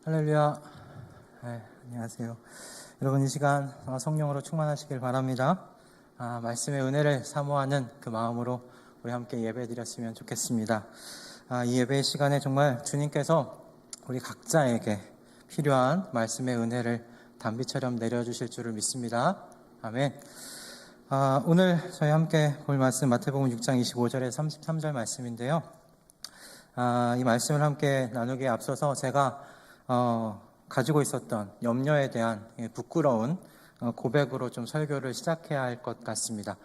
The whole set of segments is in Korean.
할렐루야. 안녕하세요. 여러분 이 시간 성령으로 충만하시길 바랍니다. 말씀의 은혜를 사모하는 그 마음으로 우리 함께 예배 드렸으면 좋겠습니다. 이 예배 시간에 정말 주님께서 우리 각자에게 필요한 말씀의 은혜를 단비처럼 내려주실 줄을 믿습니다. 아멘. 오늘 저희 함께 볼 말씀 마태복음 6장 25절에서 33절 말씀인데요. 이 말씀을 함께 나누기에 앞서서 제가 가지고 있었던 염려에 대한 부끄러운 고백으로 좀 설교를 시작해야 할 것 같습니다.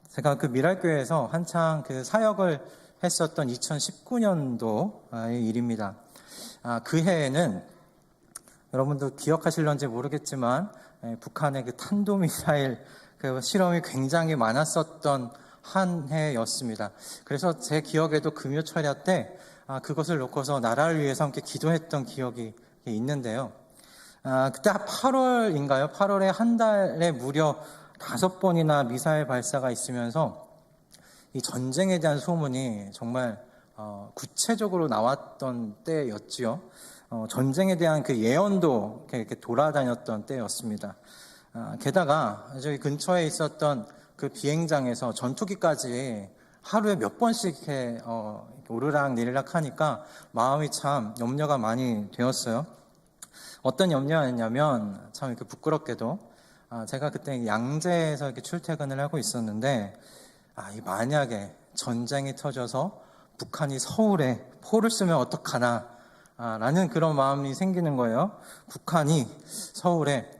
제가 그 미랄교회에서 한창 그 사역을 했었던 2019년도의 일입니다. 그 해에는 여러분도 기억하실런지 모르겠지만 북한의 그 탄도미사일 그 실험이 굉장히 많았었던 한 해였습니다. 그래서 제 기억에도 금요철야 때 그것을 놓고서 나라를 위해서 함께 기도했던 기억이 있는데요. 그때 8월인가요? 8월에 한 달에 무려 5번이나 미사일 발사가 있으면서 이 전쟁에 대한 소문이 정말 구체적으로 나왔던 때였지요. 전쟁에 대한 그 예언도 이렇게 돌아다녔던 때였습니다. 게다가 저희 근처에 있었던 그 비행장에서 전투기까지 하루에 몇 번씩 이렇게 오르락 내리락 하니까 마음이 참 염려가 많이 되었어요. 어떤 염려였냐면 참 이렇게 부끄럽게도 제가 그때 양재에서 이렇게 출퇴근을 하고 있었는데 만약에 전쟁이 터져서 북한이 서울에 포를 쓰면 어떡하나 라는 그런 마음이 생기는 거예요. 북한이 서울에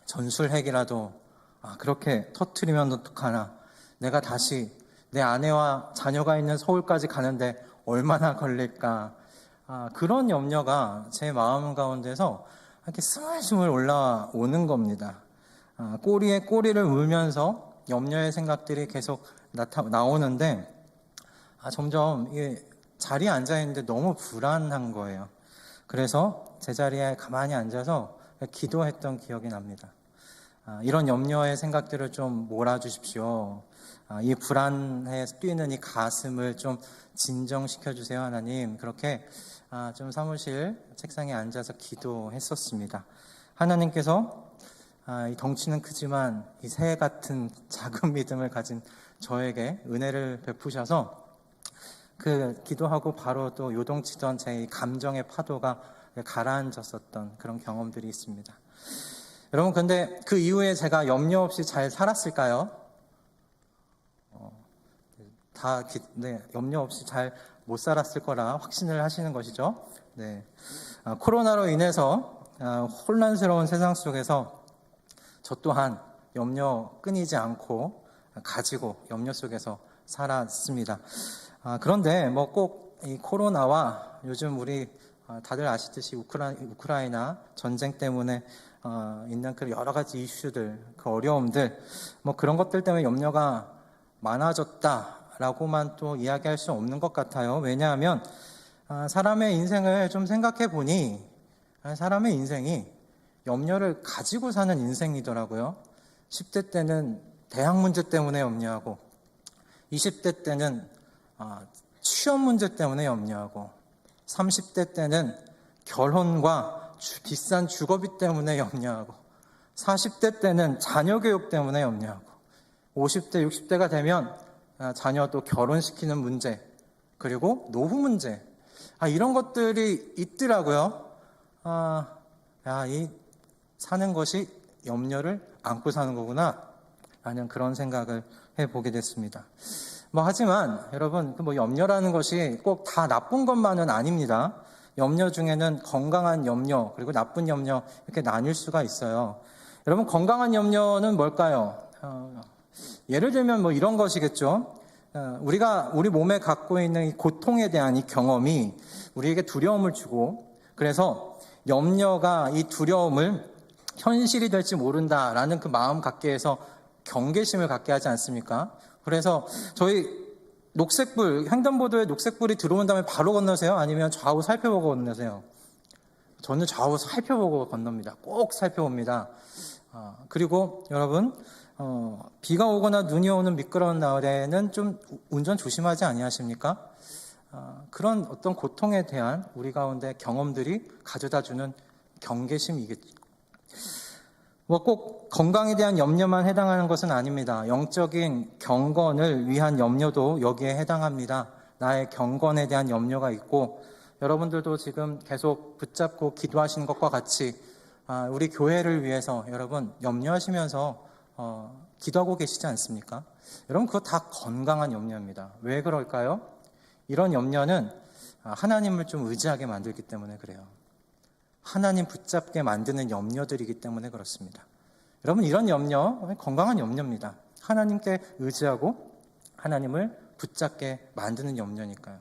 전술핵이라도 그렇게 터뜨리면 어떡하나, 내가 다시 내 아내와 자녀가 있는 서울까지 가는데 얼마나 걸릴까, 그런 염려가 제 마음 가운데서 이렇게 스물스물 올라오는 겁니다. 꼬리에 꼬리를 물면서 염려의 생각들이 계속 나오는데 점점 자리에 앉아있는데 너무 불안한 거예요. 그래서 제자리에 가만히 앉아서 기도했던 기억이 납니다. 이런 염려의 생각들을 좀 몰아주십시오. 이 불안해 뛰는 이 가슴을 좀 진정시켜 주세요, 하나님. 그렇게 좀 사무실 책상에 앉아서 기도했었습니다. 하나님께서 이 덩치는 크지만 이 새 같은 작은 믿음을 가진 저에게 은혜를 베푸셔서 그 기도하고 바로 또 요동치던 제 감정의 파도가 가라앉았었던 그런 경험들이 있습니다. 여러분, 근데 그 이후에 제가 염려 없이 잘 살았을까요? 염려 없이 잘 못 살았을 거라 확신을 하시는 것이죠. 네. 코로나로 인해서 혼란스러운 세상 속에서 저 또한 염려 끊이지 않고 가지고 염려 속에서 살았습니다. 그런데 뭐 꼭 이 코로나와 요즘 우리 다들 아시듯이 우크라이나 전쟁 때문에 있는 그 여러 가지 이슈들, 그 어려움들, 뭐 그런 것들 때문에 염려가 많아졌다라고만 또 이야기할 수 없는 것 같아요. 왜냐하면 사람의 인생을 좀 생각해 보니 사람의 인생이 염려를 가지고 사는 인생이더라고요. 10대 때는 대학 문제 때문에 염려하고, 20대 때는 취업 문제 때문에 염려하고, 30대 때는 결혼과 비싼 주거비 때문에 염려하고, 40대 때는 자녀 교육 때문에 염려하고, 50대, 60대가 되면 자녀 또 결혼시키는 문제, 그리고 노후 문제, 이런 것들이 있더라고요. 이 사는 것이 염려를 안고 사는 거구나 라는 그런 생각을 해보게 됐습니다. 하지만 여러분, 염려라는 것이 꼭 다 나쁜 것만은 아닙니다. 염려 중에는 건강한 염려 그리고 나쁜 염려 이렇게 나뉠 수가 있어요. 여러분, 건강한 염려는 뭘까요? 예를 들면 이런 것이겠죠. 우리 몸에 갖고 있는 이 고통에 대한 이 경험이 우리에게 두려움을 주고, 그래서 염려가 이 두려움을 현실이 될지 모른다라는 그 마음 갖게 해서 경계심을 갖게 하지 않습니까? 그래서 저희 녹색불, 횡단보도에 녹색불이 들어온 다음에 바로 건너세요? 아니면 좌우 살펴보고 건너세요? 저는 좌우 살펴보고 건넙니다. 꼭 살펴봅니다. 그리고 여러분, 비가 오거나 눈이 오는 미끄러운 날에는 좀 운전 조심하지 아니하십니까? 그런 어떤 고통에 대한 우리 가운데 경험들이 가져다주는 경계심이겠죠. 꼭 건강에 대한 염려만 해당하는 것은 아닙니다. 영적인 경건을 위한 염려도 여기에 해당합니다. 나의 경건에 대한 염려가 있고, 여러분들도 지금 계속 붙잡고 기도하시는 것과 같이 우리 교회를 위해서 여러분 염려하시면서 기도하고 계시지 않습니까? 여러분 그거 다 건강한 염려입니다. 왜 그럴까요? 이런 염려는 하나님을 좀 의지하게 만들기 때문에 그래요. 하나님 붙잡게 만드는 염려들이기 때문에 그렇습니다. 여러분 이런 염려 건강한 염려입니다. 하나님께 의지하고 하나님을 붙잡게 만드는 염려니까요.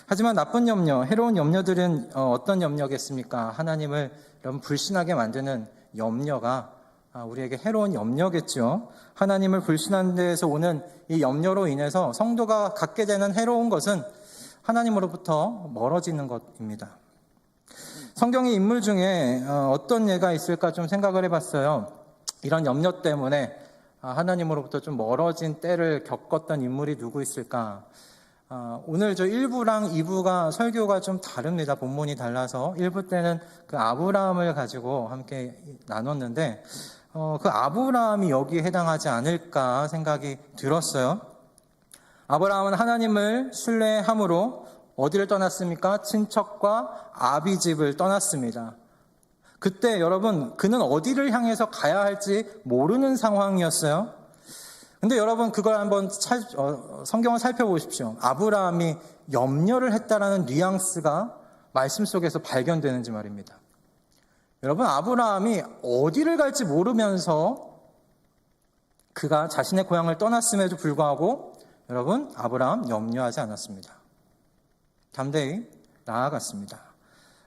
하지만 나쁜 염려, 해로운 염려들은 어떤 염려겠습니까? 하나님을 여러분 불신하게 만드는 염려가 우리에게 해로운 염려겠죠. 하나님을 불신하는 데에서 오는 이 염려로 인해서 성도가 갖게 되는 해로운 것은 하나님으로부터 멀어지는 것입니다. 성경의 인물 중에 어떤 예가 있을까 좀 생각을 해봤어요. 이런 염려 때문에 하나님으로부터 좀 멀어진 때를 겪었던 인물이 누구 있을까? 오늘 저 1부랑 2부가 설교가 좀 다릅니다. 본문이 달라서 1부 때는 그 아브라함을 가지고 함께 나눴는데 그 아브라함이 여기에 해당하지 않을까 생각이 들었어요. 아브라함은 하나님을 신뢰함으로 어디를 떠났습니까? 친척과 아비집을 떠났습니다. 그때 여러분 그는 어디를 향해서 가야 할지 모르는 상황이었어요. 근데 여러분 그걸 한번 성경을 살펴보십시오. 아브라함이 염려를 했다라는 뉘앙스가 말씀 속에서 발견되는지 말입니다. 여러분 아브라함이 어디를 갈지 모르면서 그가 자신의 고향을 떠났음에도 불구하고 여러분 아브라함 염려하지 않았습니다. 담대히 나아갔습니다.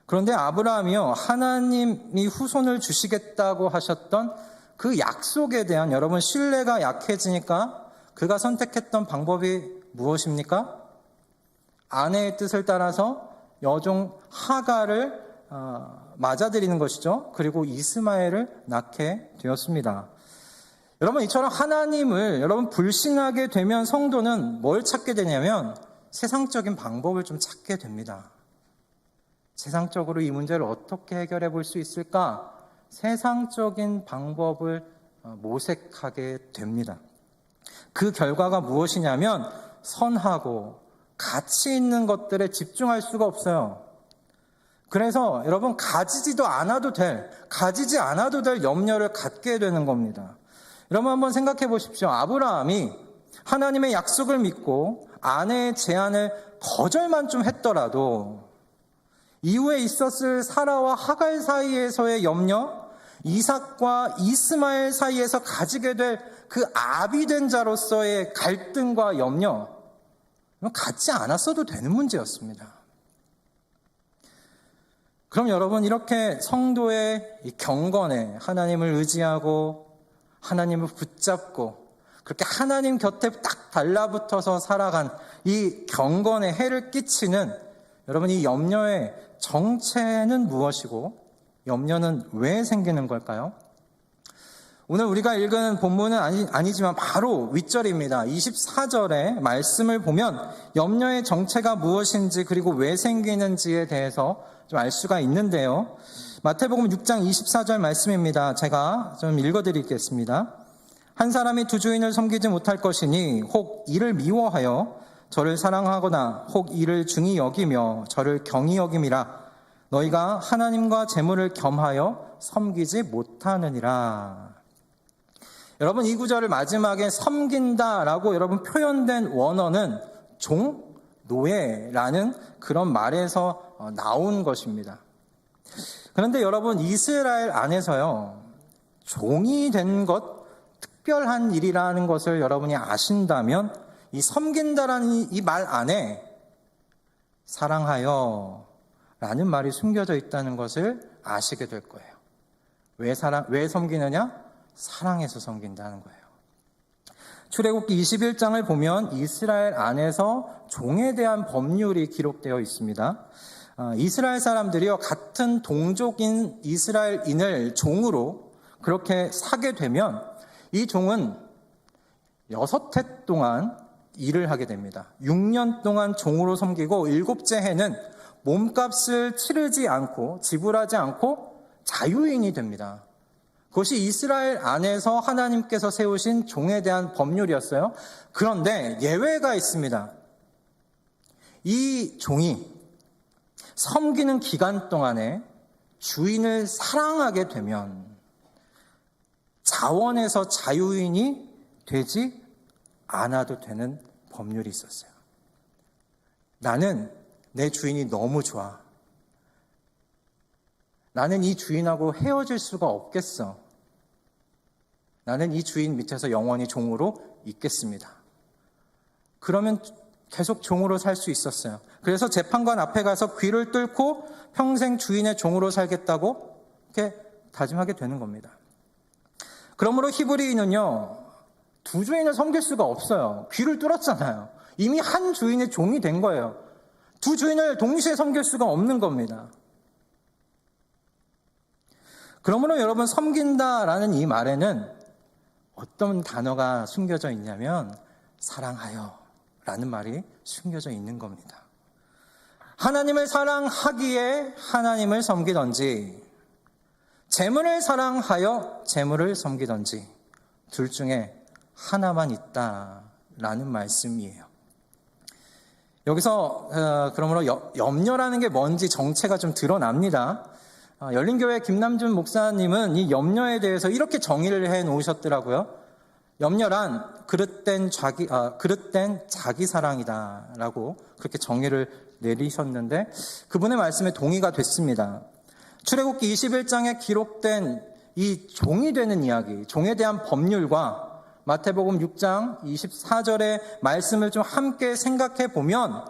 그런데 아브라함이요 하나님이 후손을 주시겠다고 하셨던 그 약속에 대한 여러분 신뢰가 약해지니까 그가 선택했던 방법이 무엇입니까? 아내의 뜻을 따라서 여종 하갈을 맞아들이는 것이죠. 그리고 이스마엘을 낳게 되었습니다. 여러분 이처럼 하나님을 여러분 불신하게 되면 성도는 뭘 찾게 되냐면 세상적인 방법을 좀 찾게 됩니다. 세상적으로 이 문제를 어떻게 해결해 볼 수 있을까? 세상적인 방법을 모색하게 됩니다. 그 결과가 무엇이냐면 선하고 가치 있는 것들에 집중할 수가 없어요. 그래서 여러분 가지지 않아도 될 염려를 갖게 되는 겁니다. 여러분 한번 생각해 보십시오. 아브라함이 하나님의 약속을 믿고 아내의 제안을 거절만 좀 했더라도 이후에 있었을 사라와 하갈 사이에서의 염려, 이삭과 이스마엘 사이에서 가지게 될 그 아비된 자로서의 갈등과 염려, 갖지 않았어도 되는 문제였습니다. 그럼 여러분 이렇게 성도의 이 경건에 하나님을 의지하고 하나님을 붙잡고 그렇게 하나님 곁에 딱 달라붙어서 살아간 이 경건에 해를 끼치는 여러분 이 염려의 정체는 무엇이고 염려는 왜 생기는 걸까요? 오늘 우리가 읽은 본문은 아니지만 바로 윗절입니다. 24절의 말씀을 보면 염려의 정체가 무엇인지 그리고 왜 생기는지에 대해서 좀 알 수가 있는데요. 마태복음 6장 24절 말씀입니다. 제가 좀 읽어드리겠습니다. 한 사람이 두 주인을 섬기지 못할 것이니 혹 이를 미워하여 저를 사랑하거나 혹 이를 중히 여기며 저를 경히 여김이라. 너희가 하나님과 재물을 겸하여 섬기지 못하느니라. 여러분 이 구절을 마지막에 섬긴다라고 여러분 표현된 원어는 종, 노예라는 그런 말에서 나온 것입니다. 그런데 여러분 이스라엘 안에서요 종이 된 것, 특별한 일이라는 것을 여러분이 아신다면 이 섬긴다라는 이 말 안에 사랑하여 라는 말이 숨겨져 있다는 것을 아시게 될 거예요. 왜 섬기느냐? 사랑해서 섬긴다는 거예요. 출애굽기 21장을 보면 이스라엘 안에서 종에 대한 법률이 기록되어 있습니다. 이스라엘 사람들이요 같은 동족인 이스라엘인을 종으로 그렇게 사게 되면 이 종은 6해 동안 일을 하게 됩니다. 6년 동안 종으로 섬기고 7째 해는 몸값을 치르지 않고 지불하지 않고 자유인이 됩니다. 그것이 이스라엘 안에서 하나님께서 세우신 종에 대한 법률이었어요. 그런데 예외가 있습니다. 이 종이 섬기는 기간 동안에 주인을 사랑하게 되면 자원에서 자유인이 되지 않아도 되는 법률이 있었어요. 나는 내 주인이 너무 좋아. 나는 이 주인하고 헤어질 수가 없겠어. 나는 이 주인 밑에서 영원히 종으로 있겠습니다. 그러면 계속 종으로 살 수 있었어요. 그래서 재판관 앞에 가서 귀를 뚫고 평생 주인의 종으로 살겠다고 이렇게 다짐하게 되는 겁니다. 그러므로 히브리인은요, 두 주인을 섬길 수가 없어요. 귀를 뚫었잖아요. 이미 한 주인의 종이 된 거예요. 두 주인을 동시에 섬길 수가 없는 겁니다. 그러므로 여러분, 섬긴다라는 이 말에는 어떤 단어가 숨겨져 있냐면 사랑하여 라는 말이 숨겨져 있는 겁니다. 하나님을 사랑하기에 하나님을 섬기던지 재물을 사랑하여 재물을 섬기던지 둘 중에 하나만 있다라는 말씀이에요. 여기서 그러므로 염려라는 게 뭔지 정체가 좀 드러납니다. 열린교회 김남준 목사님은 이 염려에 대해서 이렇게 정의를 해 놓으셨더라고요. 염려란 그릇된 자기 사랑이다라고 그렇게 정의를 내리셨는데 그분의 말씀에 동의가 됐습니다. 출애굽기 21장에 기록된 이 종이 되는 이야기, 종에 대한 법률과 마태복음 6장 24절의 말씀을 좀 함께 생각해 보면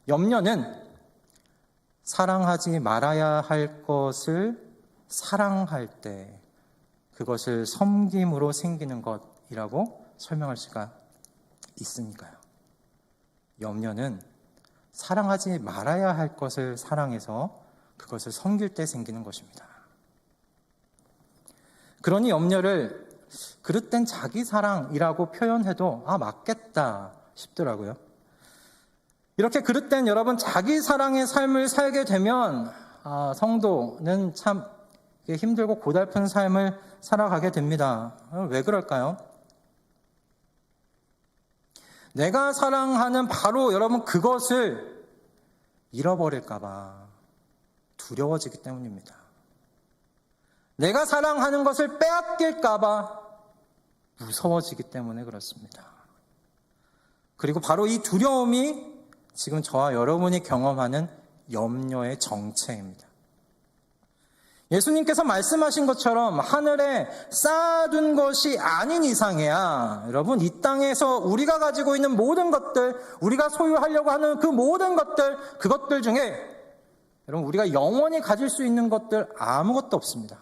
염려는 사랑하지 말아야 할 것을 사랑할 때 그것을 섬김으로 생기는 것이라고 설명할 수가 있으니까요. 염려는 사랑하지 말아야 할 것을 사랑해서 그것을 섬길 때 생기는 것입니다. 그러니 염려를 그릇된 자기 사랑이라고 표현해도 맞겠다 싶더라고요. 이렇게 그릇된 여러분 자기 사랑의 삶을 살게 되면 성도는 참 힘들고 고달픈 삶을 살아가게 됩니다. 왜 그럴까요? 내가 사랑하는 바로 여러분 그것을 잃어버릴까 봐 두려워지기 때문입니다. 내가 사랑하는 것을 빼앗길까 봐 무서워지기 때문에 그렇습니다. 그리고 바로 이 두려움이 지금 저와 여러분이 경험하는 염려의 정체입니다. 예수님께서 말씀하신 것처럼 하늘에 쌓아둔 것이 아닌 이상해야 여러분 이 땅에서 우리가 가지고 있는 모든 것들, 우리가 소유하려고 하는 그 모든 것들, 그것들 중에 여러분 우리가 영원히 가질 수 있는 것들 아무것도 없습니다.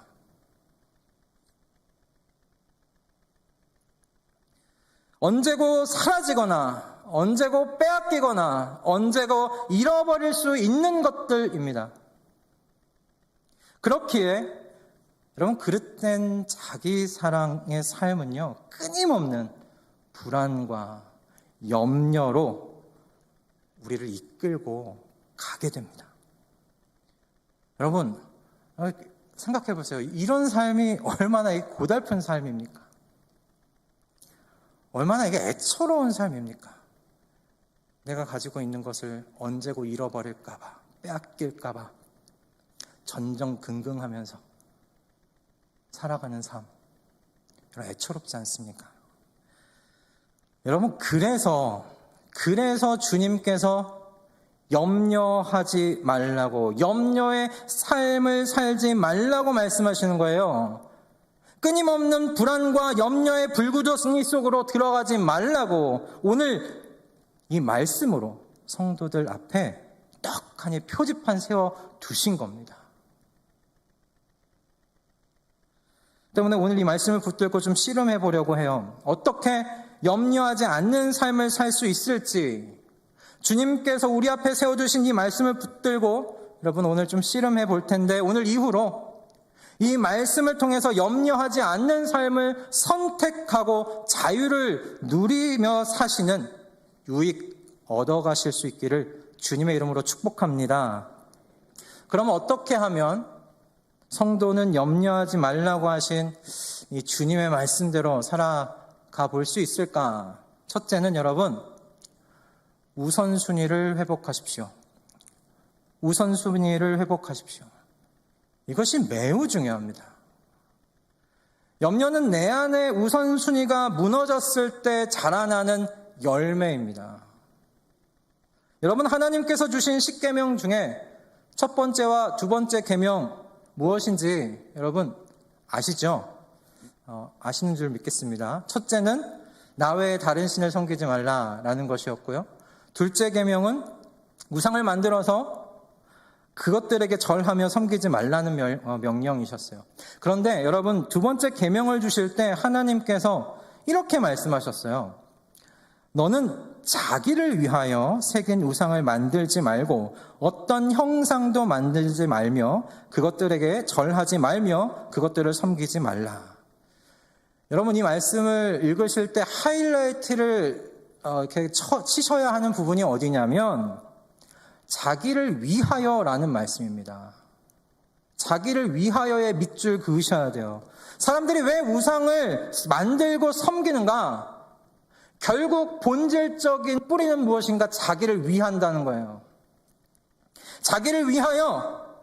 언제고 사라지거나 언제고 빼앗기거나 언제고 잃어버릴 수 있는 것들입니다. 그렇기에 여러분 그릇된 자기 사랑의 삶은요 끊임없는 불안과 염려로 우리를 이끌고 가게 됩니다. 여러분 생각해 보세요. 이런 삶이 얼마나 고달픈 삶입니까? 얼마나 이게 애처로운 삶입니까? 내가 가지고 있는 것을 언제고 잃어버릴까 봐, 빼앗길까 봐 전전긍긍하면서 살아가는 삶, 애처롭지 않습니까? 여러분 그래서 주님께서 염려하지 말라고, 염려의 삶을 살지 말라고 말씀하시는 거예요. 끊임없는 불안과 염려의 불구덩이 속으로 들어가지 말라고 오늘 이 말씀으로 성도들 앞에 떡하니 표지판 세워 두신 겁니다. 때문에 오늘 이 말씀을 붙들고 좀 씨름해 보려고 해요. 어떻게 염려하지 않는 삶을 살 수 있을지 주님께서 우리 앞에 세워두신 이 말씀을 붙들고 여러분 오늘 좀 씨름해 볼 텐데 오늘 이후로 이 말씀을 통해서 염려하지 않는 삶을 선택하고 자유를 누리며 사시는 유익 얻어가실 수 있기를 주님의 이름으로 축복합니다. 그럼 어떻게 하면 성도는 염려하지 말라고 하신 이 주님의 말씀대로 살아가 볼 수 있을까? 첫째는 여러분, 우선순위를 회복하십시오. 우선순위를 회복하십시오. 이것이 매우 중요합니다. 염려는 내 안의 우선순위가 무너졌을 때 자라나는 열매입니다. 여러분, 하나님께서 주신 십계명 중에 첫 번째와 두 번째 계명 무엇인지 여러분 아시죠? 아시는 줄 믿겠습니다. 첫째는 나 외에 다른 신을 섬기지 말라라는 것이었고요. 둘째 계명은 우상을 만들어서 그것들에게 절하며 섬기지 말라는 명령이셨어요. 그런데 여러분, 두 번째 계명을 주실 때 하나님께서 이렇게 말씀하셨어요. 너는 자기를 위하여 새긴 우상을 만들지 말고 어떤 형상도 만들지 말며 그것들에게 절하지 말며 그것들을 섬기지 말라. 여러분, 이 말씀을 읽으실 때 하이라이트를 이렇게 치셔야 하는 부분이 어디냐면 자기를 위하여라는 말씀입니다. 자기를 위하여의 밑줄 그으셔야 돼요. 사람들이 왜 우상을 만들고 섬기는가? 결국 본질적인 뿌리는 무엇인가? 자기를 위한다는 거예요. 자기를 위하여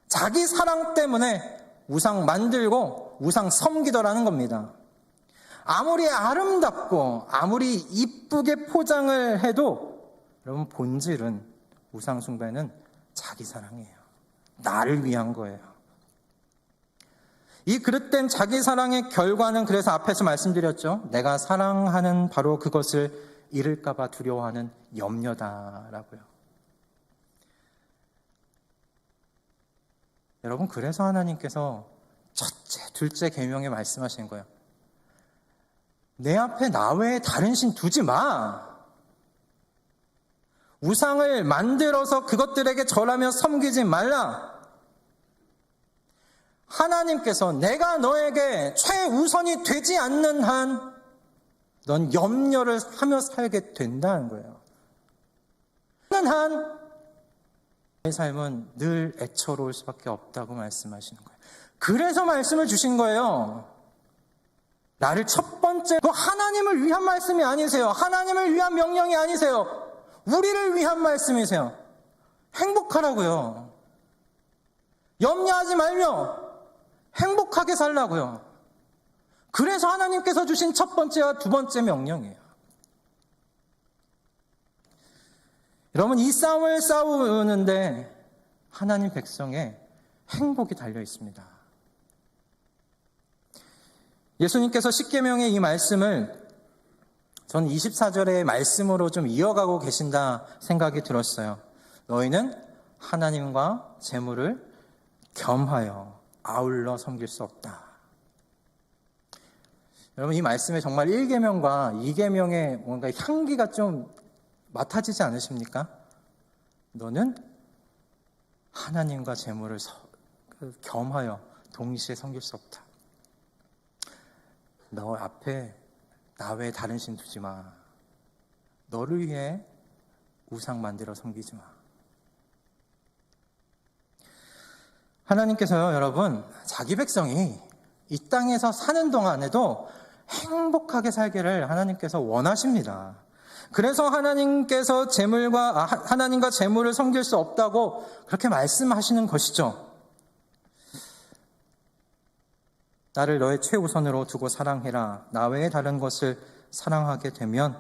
자기 사랑 때문에 우상 만들고 우상 섬기더라는 겁니다. 아무리 아름답고 아무리 이쁘게 포장을 해도 여러분, 본질은 우상 숭배는 자기 사랑이에요. 나를 위한 거예요. 이 그릇된 자기 사랑의 결과는 그래서 앞에서 말씀드렸죠. 내가 사랑하는 바로 그것을 잃을까 봐 두려워하는 염려다라고요. 여러분, 그래서 하나님께서 첫째, 둘째 계명에 말씀하신 거예요. 내 앞에 나 외에 다른 신 두지 마. 우상을 만들어서 그것들에게 절하며 섬기지 말라. 하나님께서 내가 너에게 최우선이 되지 않는 한 넌 염려를 하며 살게 된다는 거예요. 한 내 삶은 늘 애처로울 수밖에 없다고 말씀하시는 거예요. 그래서 말씀을 주신 거예요. 나를 첫 번째, 하나님을 위한 말씀이 아니세요. 하나님을 위한 명령이 아니세요. 우리를 위한 말씀이세요. 행복하라고요. 염려하지 말며 행복하게 살라고요. 그래서 하나님께서 주신 첫 번째와 두 번째 명령이에요. 여러분, 이 싸움을 싸우는데 하나님 백성의 행복이 달려 있습니다. 예수님께서 십계명의 이 말씀을 전 24절의 말씀으로 좀 이어가고 계신다 생각이 들었어요. 너희는 하나님과 재물을 겸하여 아울러 섬길 수 없다. 여러분, 이 말씀에 정말 1계명과 2계명의 뭔가 향기가 좀 맡아지지 않으십니까? 너는 하나님과 재물을 겸하여 동시에 섬길 수 없다. 너 앞에 나 외에 다른 신 두지 마. 너를 위해 우상 만들어 섬기지 마. 하나님께서요, 여러분, 자기 백성이 이 땅에서 사는 동안에도 행복하게 살기를 하나님께서 원하십니다. 그래서 하나님께서 하나님과 재물을 섬길 수 없다고 그렇게 말씀하시는 것이죠. 나를 너의 최우선으로 두고 사랑해라. 나 외에 다른 것을 사랑하게 되면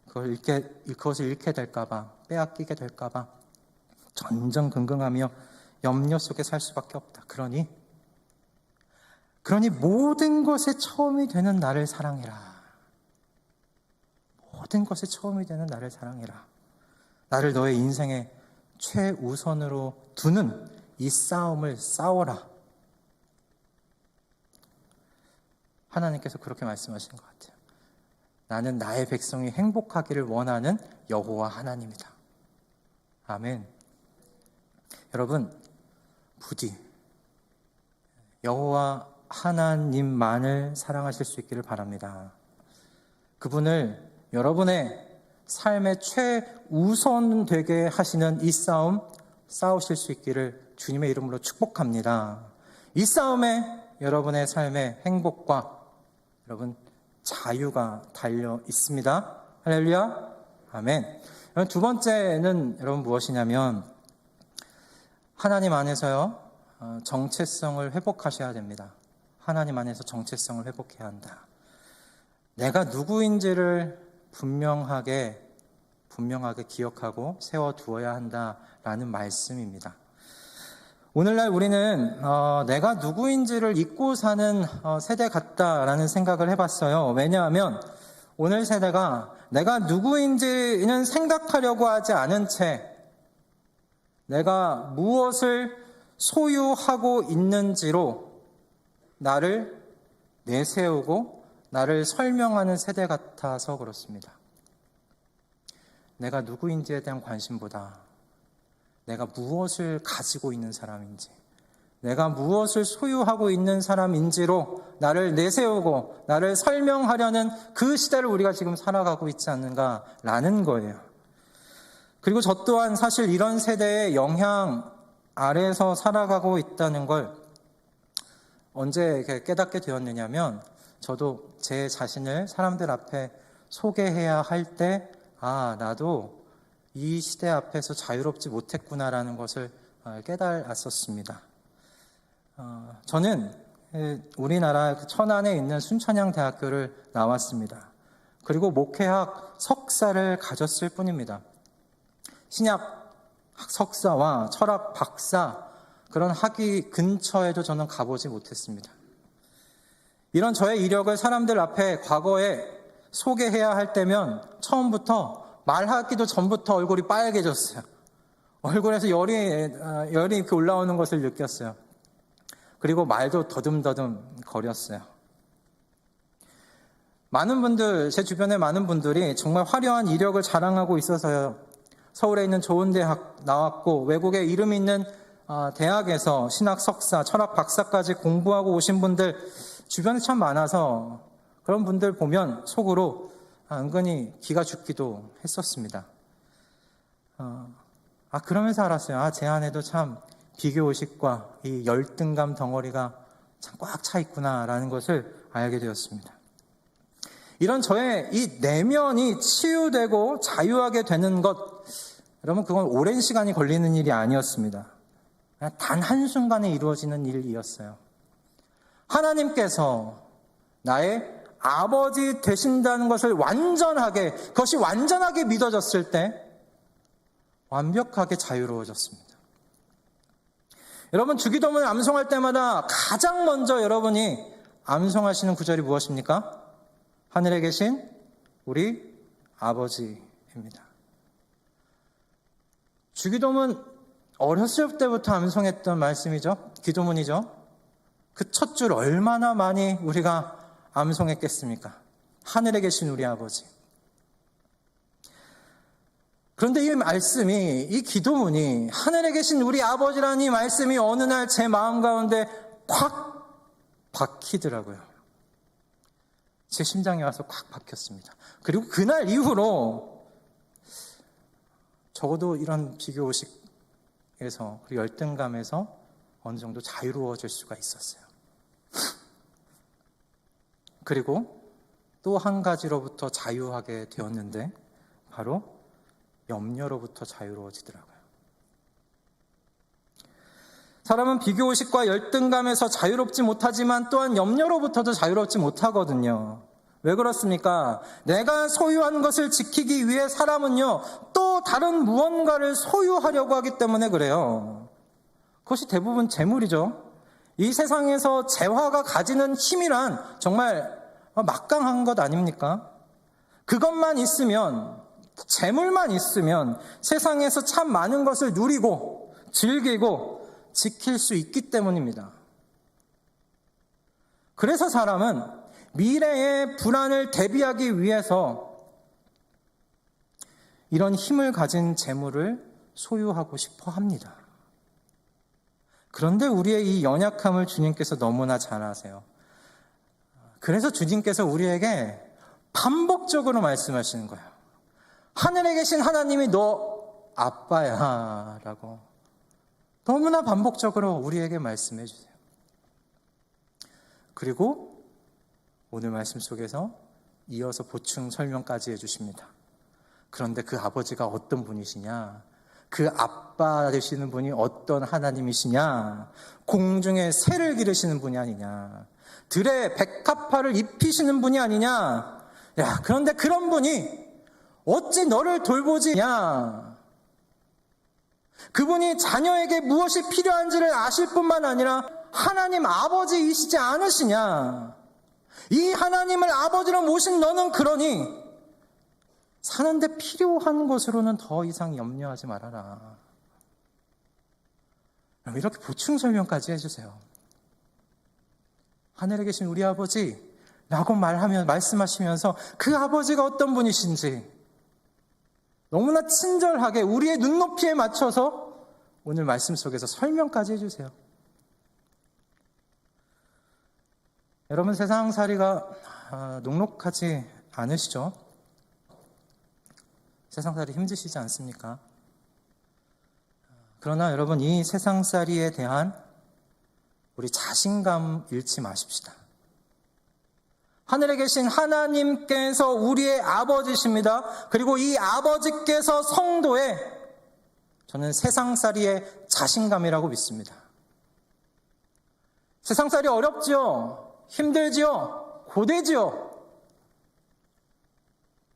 그것을 잃게 될까봐, 빼앗기게 될까봐 전전긍긍하며 염려 속에 살 수밖에 없다. 그러니 모든 것의 처음이 되는 나를 사랑해라. 모든 것의 처음이 되는 나를 사랑해라. 나를 너의 인생의 최우선으로 두는 이 싸움을 싸워라. 하나님께서 그렇게 말씀하시는 것 같아요. 나는 나의 백성이 행복하기를 원하는 여호와 하나님이다. 아멘. 여러분, 부디 여호와 하나님만을 사랑하실 수 있기를 바랍니다. 그분을 여러분의 삶의 최우선 되게 하시는 이 싸움 싸우실 수 있기를 주님의 이름으로 축복합니다. 이 싸움에 여러분의 삶의 행복과 여러분 자유가 달려 있습니다. 할렐루야. 아멘. 두 번째는 여러분 무엇이냐면 하나님 안에서요 정체성을 회복하셔야 됩니다. 하나님 안에서 정체성을 회복해야 한다. 내가 누구인지를 분명하게 기억하고 세워두어야 한다라는 말씀입니다. 오늘날 우리는 내가 누구인지를 잊고 사는 세대 같다라는 생각을 해봤어요. 왜냐하면 오늘 세대가 내가 누구인지는 생각하려고 하지 않은 채 내가 무엇을 소유하고 있는지로 나를 내세우고 나를 설명하는 세대 같아서 그렇습니다. 내가 누구인지에 대한 관심보다 내가 무엇을 가지고 있는 사람인지, 내가 무엇을 소유하고 있는 사람인지로 나를 내세우고 나를 설명하려는 그 시대를 우리가 지금 살아가고 있지 않는가라는 거예요. 그리고 저 또한 사실 이런 세대의 영향 아래에서 살아가고 있다는 걸 언제 깨닫게 되었느냐면 저도 제 자신을 사람들 앞에 소개해야 할 때 나도 이 시대 앞에서 자유롭지 못했구나라는 것을 깨달았었습니다. 저는 우리나라 천안에 있는 순천향대학교를 나왔습니다. 그리고 목회학 석사를 가졌을 뿐입니다. 신약 석사와 철학 박사 그런 학위 근처에도 저는 가보지 못했습니다. 이런 저의 이력을 사람들 앞에 과거에 소개해야 할 때면 처음부터 말하기도 전부터 얼굴이 빨개졌어요. 얼굴에서 열이 이렇게 올라오는 것을 느꼈어요. 그리고 말도 더듬더듬 거렸어요. 많은 분들, 제 주변의 많은 분들이 정말 화려한 이력을 자랑하고 있어서요. 서울에 있는 좋은 대학 나왔고 외국에 이름 있는 대학에서 신학 석사, 철학 박사까지 공부하고 오신 분들 주변에 참 많아서 그런 분들 보면 속으로 은근히 기가 죽기도 했었습니다. 그러면서 알았어요. 제 안에도 참 비교의식과 이 열등감 덩어리가 참 꽉 차 있구나라는 것을 알게 되었습니다. 이런 저의 이 내면이 치유되고 자유하게 되는 것, 여러분 그건 오랜 시간이 걸리는 일이 아니었습니다. 단 한순간에 이루어지는 일이었어요. 하나님께서 나의 아버지 되신다는 것을 그것이 완전하게 믿어졌을 때 완벽하게 자유로워졌습니다. 여러분 주기도문을 암송할 때마다 가장 먼저 여러분이 암송하시는 구절이 무엇입니까? 하늘에 계신 우리 아버지입니다. 주기도문 어렸을 때부터 암송했던 말씀이죠. 기도문이죠. 그 첫 줄 얼마나 많이 우리가 암송했겠습니까? 하늘에 계신 우리 아버지. 그런데 이 말씀이, 이 기도문이 하늘에 계신 우리 아버지라는 이 말씀이 어느 날 제 마음 가운데 콱 박히더라고요. 제 심장에 와서 콱 박혔습니다. 그리고 그날 이후로 적어도 이런 비교의식에서 그리고 열등감에서 어느 정도 자유로워질 수가 있었어요. 그리고 또 한 가지로부터 자유하게 되었는데 바로 염려로부터 자유로워지더라고요. 사람은 비교의식과 열등감에서 자유롭지 못하지만 또한 염려로부터도 자유롭지 못하거든요. 왜 그렇습니까? 내가 소유한 것을 지키기 위해 사람은요, 또 다른 무언가를 소유하려고 하기 때문에 그래요. 그것이 대부분 재물이죠. 이 세상에서 재화가 가지는 힘이란 정말 막강한 것 아닙니까? 그것만 있으면, 재물만 있으면 세상에서 참 많은 것을 누리고 즐기고 지킬 수 있기 때문입니다. 그래서 사람은 미래의 불안을 대비하기 위해서 이런 힘을 가진 재물을 소유하고 싶어 합니다. 그런데 우리의 이 연약함을 주님께서 너무나 잘 아세요. 그래서 주님께서 우리에게 반복적으로 말씀하시는 거예요. 하늘에 계신 하나님이 너 아빠야 라고 너무나 반복적으로 우리에게 말씀해 주세요. 그리고 오늘 말씀 속에서 이어서 보충 설명까지 해주십니다. 그런데 그 아버지가 어떤 분이시냐? 그 아빠 되시는 분이 어떤 하나님이시냐? 공중에 새를 기르시는 분이 아니냐? 들에 백합화를 입히시는 분이 아니냐? 야, 그런데 그런 분이 어찌 너를 돌보지냐? 그분이 자녀에게 무엇이 필요한지를 아실 뿐만 아니라 하나님 아버지이시지 않으시냐? 이 하나님을 아버지로 모신 너는 그러니 사는데 필요한 것으로는 더 이상 염려하지 말아라. 이렇게 보충 설명까지 해주세요. 하늘에 계신 우리 아버지라고 말씀하시면서 그 아버지가 어떤 분이신지 너무나 친절하게 우리의 눈높이에 맞춰서 오늘 말씀 속에서 설명까지 해주세요. 여러분, 세상살이가 녹록하지 않으시죠? 세상살이 힘드시지 않습니까? 그러나 여러분, 이 세상살이에 대한 우리 자신감 잃지 마십시다. 하늘에 계신 하나님께서 우리의 아버지십니다. 그리고 이 아버지께서 성도의 저는 세상살이의 자신감이라고 믿습니다. 세상살이 어렵지요? 힘들지요? 고되지요?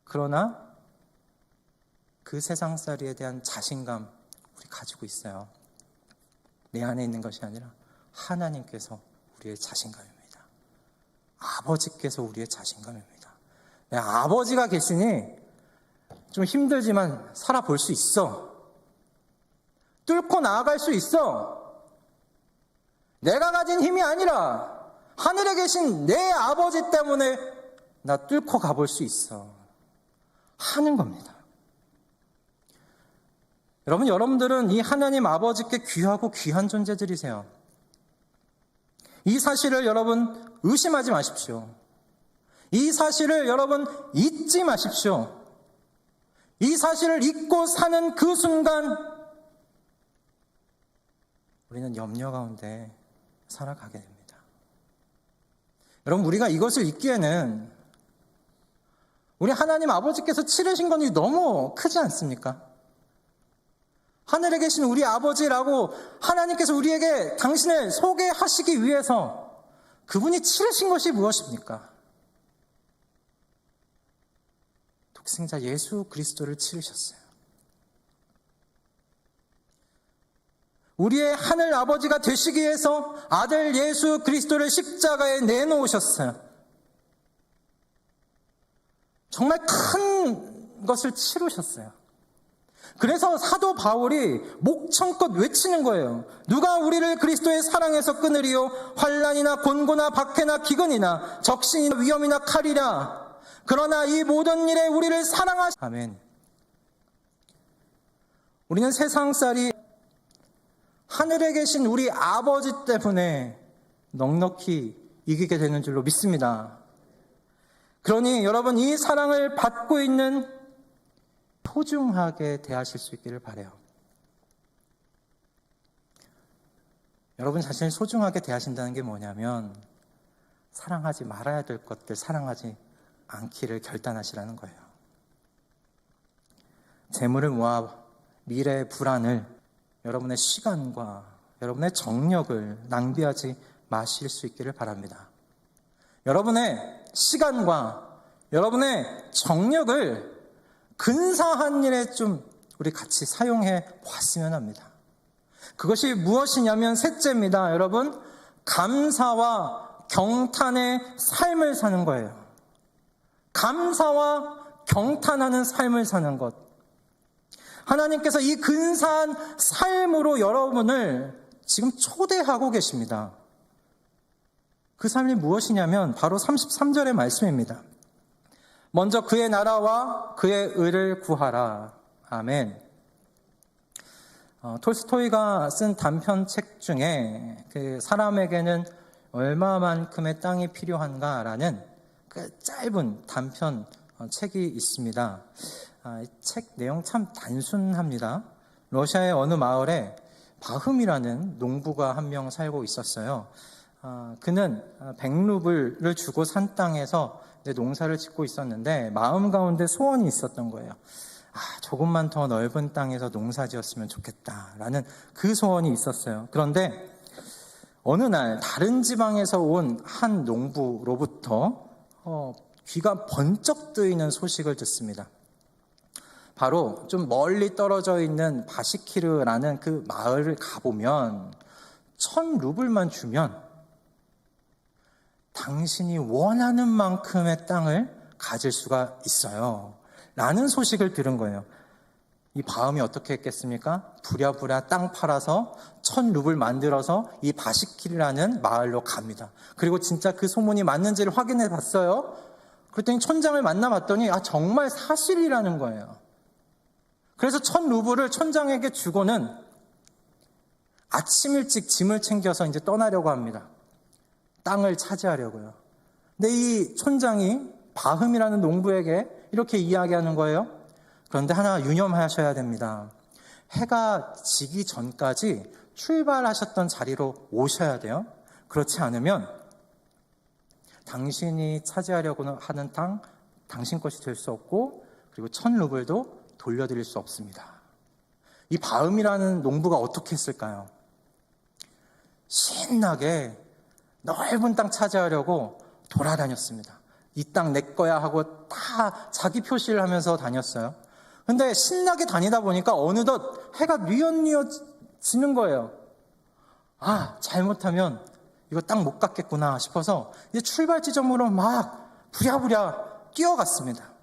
그러나 그 세상살이에 대한 자신감 우리 가지고 있어요. 내 안에 있는 것이 아니라 하나님께서 우리의 자신감입니다. 아버지께서 우리의 자신감입니다. 내 아버지가 계시니 좀 힘들지만 살아볼 수 있어. 뚫고 나아갈 수 있어. 내가 가진 힘이 아니라 하늘에 계신 내 아버지 때문에 나 뚫고 가볼 수 있어 하는 겁니다. 여러분들은 이 하나님 아버지께 귀하고 귀한 존재들이세요. 이 사실을 여러분 의심하지 마십시오. 이 사실을 여러분 잊지 마십시오. 이 사실을 잊고 사는 그 순간 우리는 염려 가운데 살아가게 됩니다. 여러분, 우리가 이것을 잊기에는 우리 하나님 아버지께서 치르신 건이 너무 크지 않습니까? 하늘에 계신 우리 아버지라고 하나님께서 우리에게 당신을 소개하시기 위해서 그분이 치르신 것이 무엇입니까? 독생자 예수 그리스도를 치르셨어요. 우리의 하늘 아버지가 되시기 위해서 아들 예수 그리스도를 십자가에 내놓으셨어요. 정말 큰 것을 치르셨어요. 그래서 사도 바울이 목청껏 외치는 거예요. 누가 우리를 그리스도의 사랑에서 끊으리요? 환난이나 곤고나 박해나 기근이나 적신이나 위험이나 칼이라. 그러나 이 모든 일에 우리를 사랑하시. 아멘. 우리는 세상살이 하늘에 계신 우리 아버지 때문에 넉넉히 이기게 되는 줄로 믿습니다. 그러니 여러분, 이 사랑을 받고 있는 소중하게 대하실 수 있기를 바라요. 여러분 자신을 소중하게 대하신다는 게 뭐냐면 사랑하지 말아야 될 것들 사랑하지 않기를 결단하시라는 거예요. 재물을 모아 미래의 불안을 여러분의 시간과 여러분의 정력을 낭비하지 마실 수 있기를 바랍니다. 여러분의 시간과 여러분의 정력을 근사한 일에 좀 우리 같이 사용해 봤으면 합니다. 그것이 무엇이냐면 셋째입니다. 여러분, 감사와 경탄의 삶을 사는 거예요. 감사와 경탄하는 삶을 사는 것. 하나님께서 이 근사한 삶으로 여러분을 지금 초대하고 계십니다. 그 삶이 무엇이냐면 바로 33절의 말씀입니다. 먼저 그의 나라와 그의 의를 구하라. 아멘. 톨스토이가 쓴 단편책 중에 그 사람에게는 얼마만큼의 땅이 필요한가라는 그 짧은 단편 책이 있습니다. 이 책 내용 참 단순합니다. 러시아의 어느 마을에 바흠이라는 농부가 한 명 살고 있었어요. 그는 100루블을 주고 산 땅에서 농사를 짓고 있었는데 마음 가운데 소원이 있었던 거예요. 조금만 더 넓은 땅에서 농사 지었으면 좋겠다라는 그 소원이 있었어요. 그런데 어느 날 다른 지방에서 온 한 농부로부터 귀가 번쩍 뜨이는 소식을 듣습니다. 바로 좀 멀리 떨어져 있는 바시키르라는 그 마을을 가보면 1000루블만 주면 당신이 원하는 만큼의 땅을 가질 수가 있어요 라는 소식을 들은 거예요. 이 바음이 어떻게 했겠습니까? 부랴부랴 땅 팔아서 1000루블 만들어서 이 바시키르라는 마을로 갑니다. 그리고 진짜 그 소문이 맞는지를 확인해 봤어요. 그랬더니 촌장을 만나봤더니 정말 사실이라는 거예요. 그래서 1000루블을 촌장에게 주고는 아침 일찍 짐을 챙겨서 이제 떠나려고 합니다. 땅을 차지하려고요. 근데 이 촌장이 바흠이라는 농부에게 이렇게 이야기하는 거예요. 그런데 하나 유념하셔야 됩니다. 해가 지기 전까지 출발하셨던 자리로 오셔야 돼요. 그렇지 않으면 당신이 차지하려고 하는 땅, 당신 것이 될 수 없고, 그리고 1000루블도 돌려드릴 수 없습니다. 이 바음이라는 농부가 어떻게 했을까요? 신나게 넓은 땅 차지하려고 돌아다녔습니다. 이 땅 내 거야 하고 다 자기 표시를 하면서 다녔어요. 근데 신나게 다니다 보니까 어느덧 해가 뉘엿뉘엿 지는 거예요. 잘못하면 이거 땅 못 갖겠구나 싶어서 이제 출발 지점으로 막 부랴부랴 뛰어갔습니다.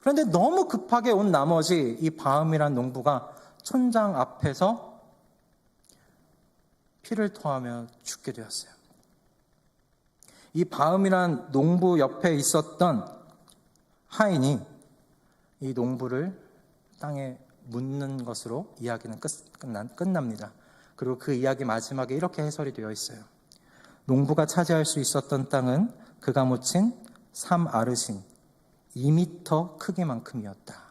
그런데 너무 급하게 온 나머지 이 바음이란 농부가 촌장 앞에서 피를 토하며 죽게 되었어요. 이 바음이란 농부 옆에 있었던 하인이 이 농부를 땅에 묻는 것으로 이야기는 끝납니다. 그리고 그 이야기 마지막에 이렇게 해설이 되어 있어요. 농부가 차지할 수 있었던 땅은 그가 묻힌 3아르신 2m 크기만큼이었다.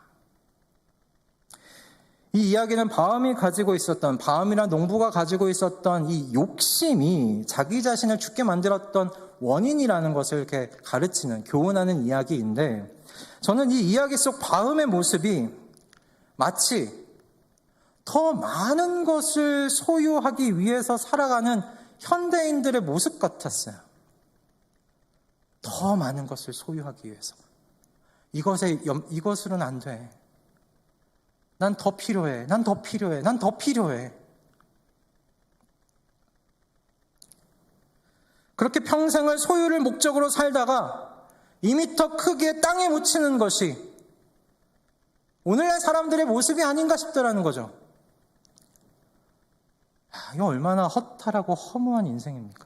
이 이야기는 바음이란 농부가 가지고 있었던 이 욕심이 자기 자신을 죽게 만들었던 원인이라는 것을 이렇게 가르치는, 교훈하는 이야기인데, 저는 이 이야기 속 바음의 모습이 마치 더 많은 것을 소유하기 위해서 살아가는 현대인들의 모습 같았어요. 더 많은 것을 소유하기 위해서. 이것으로는 안 돼. 난 더 필요해. 난 더 필요해. 난 더 필요해. 그렇게 평생을 소유를 목적으로 살다가 2m 크기의 땅에 묻히는 것이 오늘날 사람들의 모습이 아닌가 싶더라는 거죠. 이거 얼마나 허탈하고 허무한 인생입니까?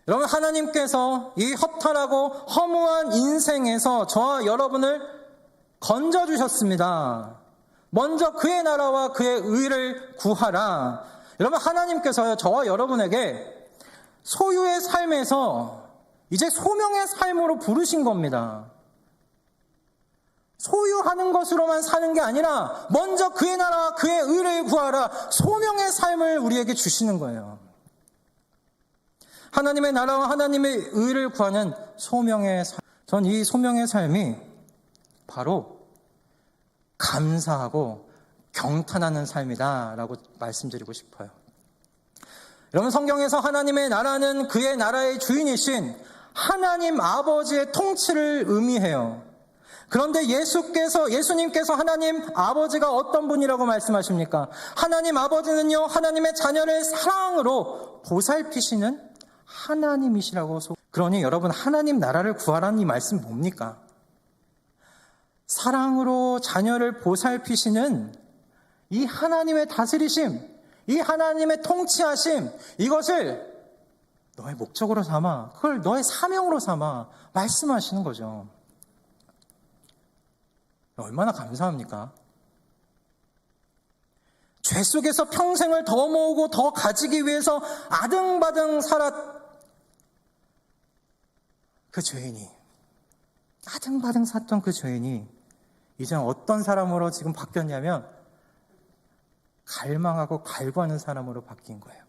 여러분, 하나님께서 이 허탈하고 허무한 인생에서 저와 여러분을 건져주셨습니다. 먼저 그의 나라와 그의 의를 구하라. 여러분, 하나님께서요, 저와 여러분에게 소유의 삶에서 이제 소명의 삶으로 부르신 겁니다. 소유하는 것으로만 사는 게 아니라 먼저 그의 나라와 그의 의를 구하라. 소명의 삶을 우리에게 주시는 거예요. 하나님의 나라와 하나님의 의를 구하는 소명의 삶. 전 이 소명의 삶이 바로 감사하고 경탄하는 삶이다라고 말씀드리고 싶어요. 여러분, 성경에서 하나님의 나라는 그의 나라의 주인이신 하나님 아버지의 통치를 의미해요. 그런데 예수님께서 하나님 아버지가 어떤 분이라고 말씀하십니까? 하나님 아버지는요, 하나님의 자녀를 사랑으로 보살피시는 하나님이시라고. 그러니 여러분, 하나님 나라를 구하라는 이 말씀 뭡니까? 사랑으로 자녀를 보살피시는 이 하나님의 다스리심, 이 하나님의 통치하심, 이것을 너의 목적으로 삼아, 그걸 너의 사명으로 삼아 말씀하시는 거죠. 얼마나 감사합니까? 죄 속에서 평생을 더 모으고 더 가지기 위해서 아등바등 살았 그 죄인이 아등바등 샀던 그 죄인이 이제 어떤 사람으로 지금 바뀌었냐면 갈망하고 갈구하는 사람으로 바뀐 거예요.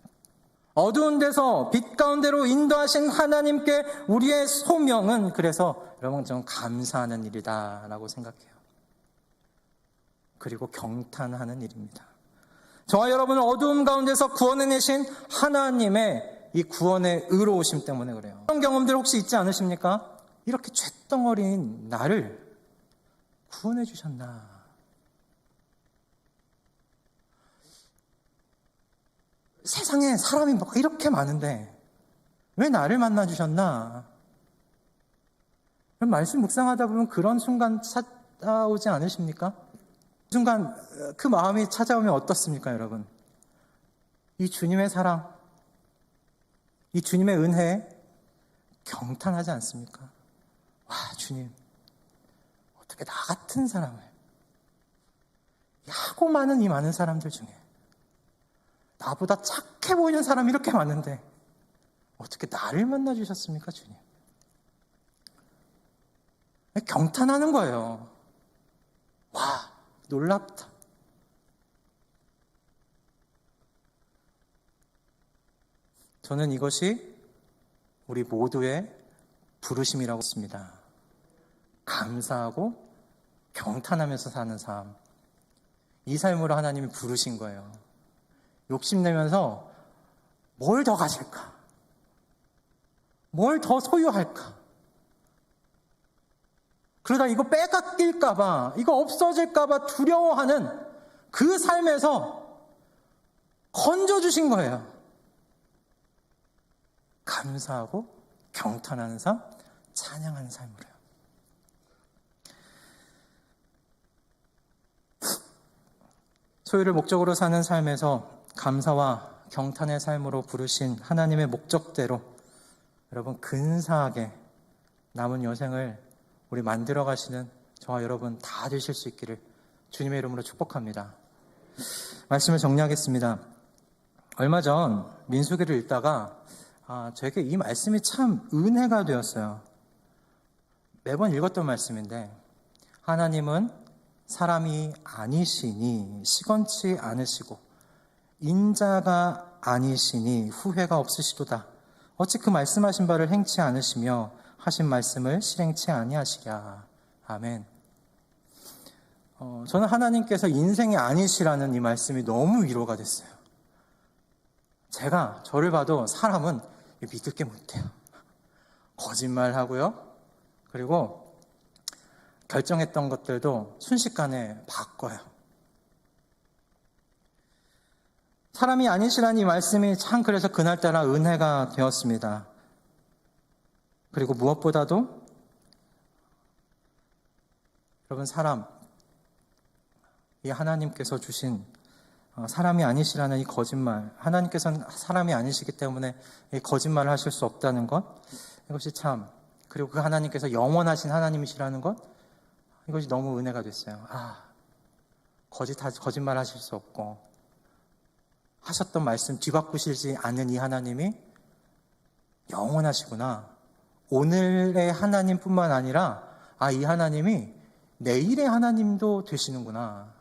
어두운 데서 빛 가운데로 인도하신 하나님께 우리의 소명은 그래서 여러분 좀 감사하는 일이다 라고 생각해요. 그리고 경탄하는 일입니다. 저와 여러분을 어두움 가운데서 구원해내신 하나님의 이 구원의 의로우심 때문에 그래요. 그런 경험들 혹시 있지 않으십니까? 이렇게 쇳덩어리인 나를 구원해 주셨나? 세상에 사람이 막 이렇게 많은데 왜 나를 만나 주셨나? 말씀 묵상하다 보면 그런 순간 찾아오지 않으십니까? 그 순간 그 마음이 찾아오면 어떻습니까, 여러분? 이 주님의 사랑, 이 주님의 은혜에 경탄하지 않습니까? 와, 주님, 어떻게 나 같은 사람을, 야고 많은 이 많은 사람들 중에 나보다 착해 보이는 사람이 이렇게 많은데 어떻게 나를 만나 주셨습니까, 주님? 경탄하는 거예요. 와, 놀랍다. 저는 이것이 우리 모두의 부르심이라고 했습니다. 감사하고 경탄하면서 사는 삶. 이 삶으로 하나님이 부르신 거예요. 욕심내면서 뭘 더 가질까? 뭘 더 소유할까? 그러다 이거 빼앗길까봐, 이거 없어질까봐 두려워하는 그 삶에서 건져주신 거예요. 감사하고 경탄하는 삶, 찬양하는 삶으로요. 소유를 목적으로 사는 삶에서 감사와 경탄의 삶으로 부르신 하나님의 목적대로 여러분 근사하게 남은 여생을 우리 만들어 가시는 저와 여러분 다 되실 수 있기를 주님의 이름으로 축복합니다. 말씀을 정리하겠습니다. 얼마 전 민수기를 읽다가 저에게 이 말씀이 참 은혜가 되었어요. 매번 읽었던 말씀인데 하나님은 사람이 아니시니 시건치 않으시고 인자가 아니시니 후회가 없으시도다. 어찌 그 말씀하신 바를 행치 않으시며 하신 말씀을 실행치 아니하시랴. 아멘. 저는 하나님께서 인생이 아니시라는 이 말씀이 너무 위로가 됐어요. 제가 저를 봐도 사람은 믿을 게 못해요. 거짓말하고요. 그리고 결정했던 것들도 순식간에 바꿔요. 사람이 아니시라는 이 말씀이 참 그래서 그날따라 은혜가 되었습니다. 그리고 무엇보다도 여러분 이 하나님께서 주신 사람이 아니시라는 이 거짓말, 하나님께서는 사람이 아니시기 때문에 이 거짓말을 하실 수 없다는 것, 이것이 참, 그리고 그 하나님께서 영원하신 하나님이시라는 것, 이것이 너무 은혜가 됐어요. 거짓말 하실 수 없고 하셨던 말씀 뒤바꾸시지 않는 이 하나님이 영원하시구나. 오늘의 하나님뿐만 아니라 이 하나님이 내일의 하나님도 되시는구나.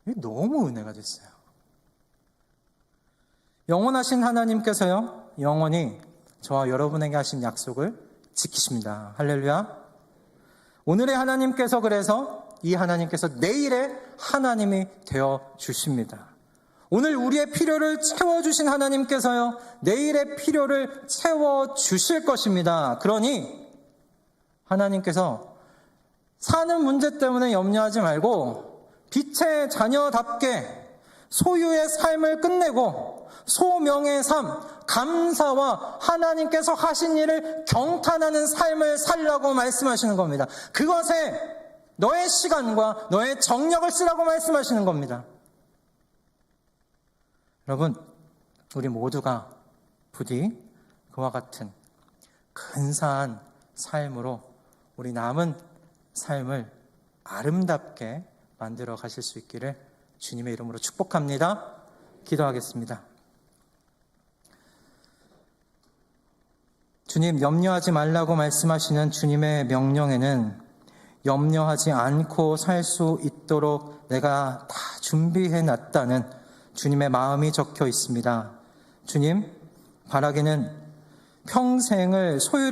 이게 너무 은혜가 됐어요. 영원하신 하나님께서요, 영원히 저와 여러분에게 하신 약속을 지키십니다. 할렐루야. 오늘의 하나님께서 그래서 이 하나님께서 내일의 하나님이 되어 주십니다. 오늘 우리의 필요를 채워주신 하나님께서요, 내일의 필요를 채워주실 것입니다. 그러니 하나님께서 사는 문제 때문에 염려하지 말고 빛의 자녀답게 소유의 삶을 끝내고 소명의 삶, 감사와 하나님께서 하신 일을 경탄하는 삶을 살라고 말씀하시는 겁니다. 그것에 너의 시간과 너의 정력을 쓰라고 말씀하시는 겁니다. 여러분, 우리 모두가 부디 그와 같은 근사한 삶으로 우리 남은 삶을 아름답게 만들어 가실 수 있기를 주님의 이름으로 축복합니다. 기도하겠습니다. 주님, 염려하지 말라고 말씀하시는 주님의 명령에는 염려하지 않고 살 수 있도록 내가 다 준비해 놨다는 주님의 마음이 적혀 있습니다. 주님, 바라기는 평생을 소유를